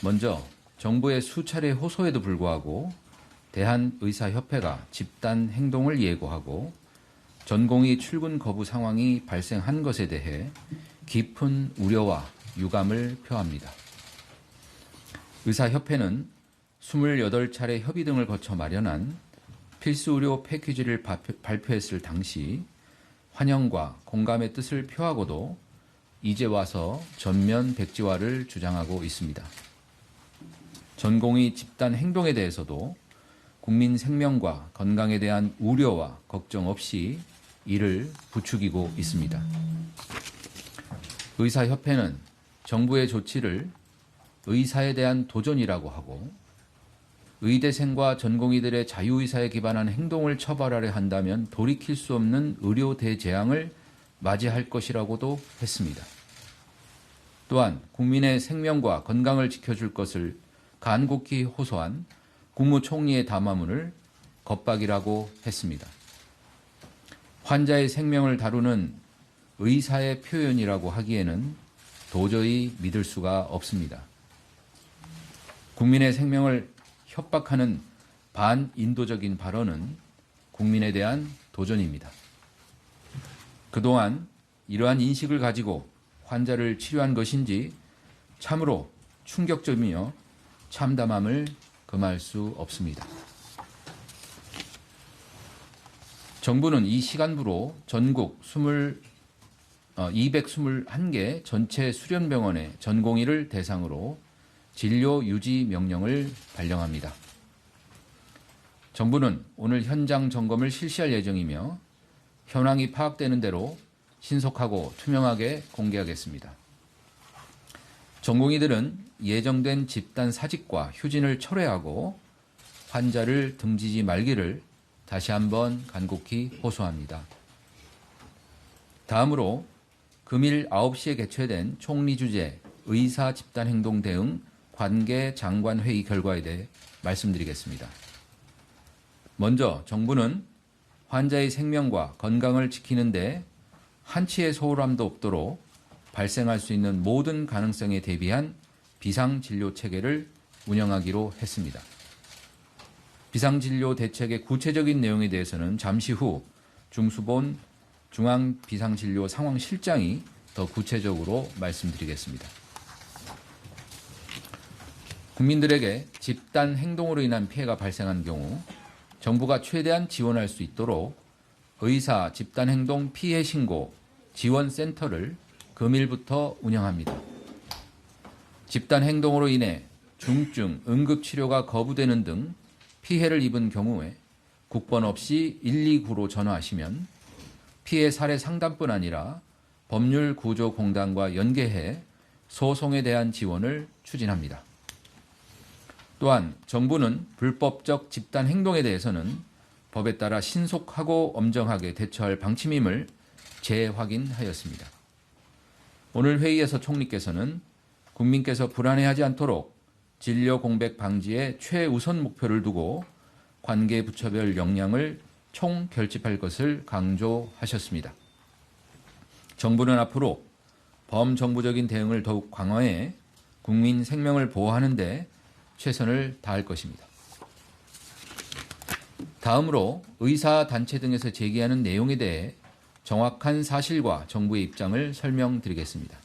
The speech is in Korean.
먼저 정부의 수차례 호소에도 불구하고 대한의사협회가 집단 행동을 예고하고 전공의 출근 거부 상황이 발생한 것에 대해 깊은 우려와 유감을 표합니다. 의사협회는 28차례 협의 등을 거쳐 마련한 필수 의료 패키지를 발표했을 당시 환영과 공감의 뜻을 표하고도 이제 와서 전면 백지화를 주장하고 있습니다. 전공의 집단 행동에 대해서도 국민 생명과 건강에 대한 우려와 걱정 없이 이를 부추기고 있습니다. 의사협회는 정부의 조치를 의사에 대한 도전이라고 하고 의대생과 전공의들의 자유의사에 기반한 행동을 처벌하려 한다면 돌이킬 수 없는 의료 대재앙을 맞이할 것이라고도 했습니다. 또한 국민의 생명과 건강을 지켜줄 것을 간곡히 호소한 국무총리의 담화문을 겁박이라고 했습니다. 환자의 생명을 다루는 의사의 표현이라고 하기에는 도저히 믿을 수가 없습니다. 국민의 생명을 협박하는 반인도적인 발언은 국민에 대한 도전입니다. 그동안 이러한 인식을 가지고 환자를 치료한 것인지 참으로 충격적이며 참담함을 금할 수 없습니다. 정부는 이 시간부로 전국 221개 전체 수련병원의 전공의를 대상으로 진료 유지 명령을 발령합니다. 정부는 오늘 현장 점검을 실시할 예정이며 현황이 파악되는 대로 신속하고 투명하게 공개하겠습니다. 전공의들은 예정된 집단 사직과 휴진을 철회하고 환자를 등지지 말기를 다시 한번 간곡히 호소합니다. 다음으로 금일 9시에 개최된 총리 주재 의사 집단행동 대응 관계 장관 회의 결과에 대해 말씀드리겠습니다. 먼저 정부는 환자의 생명과 건강을 지키는 데 한치의 소홀함도 없도록 발생할 수 있는 모든 가능성에 대비한 비상진료 체계를 운영하기로 했습니다. 비상진료 대책의 구체적인 내용에 대해서는 잠시 후 중수본 중앙비상진료 상황실장이 더 구체적으로 말씀드리겠습니다. 국민들에게 집단 행동으로 인한 피해가 발생한 경우 정부가 최대한 지원할 수 있도록 의사 집단행동 피해 신고 지원센터를 금일부터 운영합니다. 집단행동으로 인해 중증 응급치료가 거부되는 등 피해를 입은 경우에 국번 없이 129로 전화하시면 피해 사례 상담뿐 아니라 법률구조공단과 연계해 소송에 대한 지원을 추진합니다. 또한 정부는 불법적 집단 행동에 대해서는 법에 따라 신속하고 엄정하게 대처할 방침임을 재확인하였습니다. 오늘 회의에서 총리께서는 국민께서 불안해하지 않도록 진료 공백 방지에 최우선 목표를 두고 관계 부처별 역량을 총결집할 것을 강조하셨습니다. 정부는 앞으로 범정부적인 대응을 더욱 강화해 국민 생명을 보호하는 데 최선을 다할 것입니다. 다음으로 의사단체 등에서 제기하는 내용에 대해 정확한 사실과 정부의 입장을 설명드리겠습니다.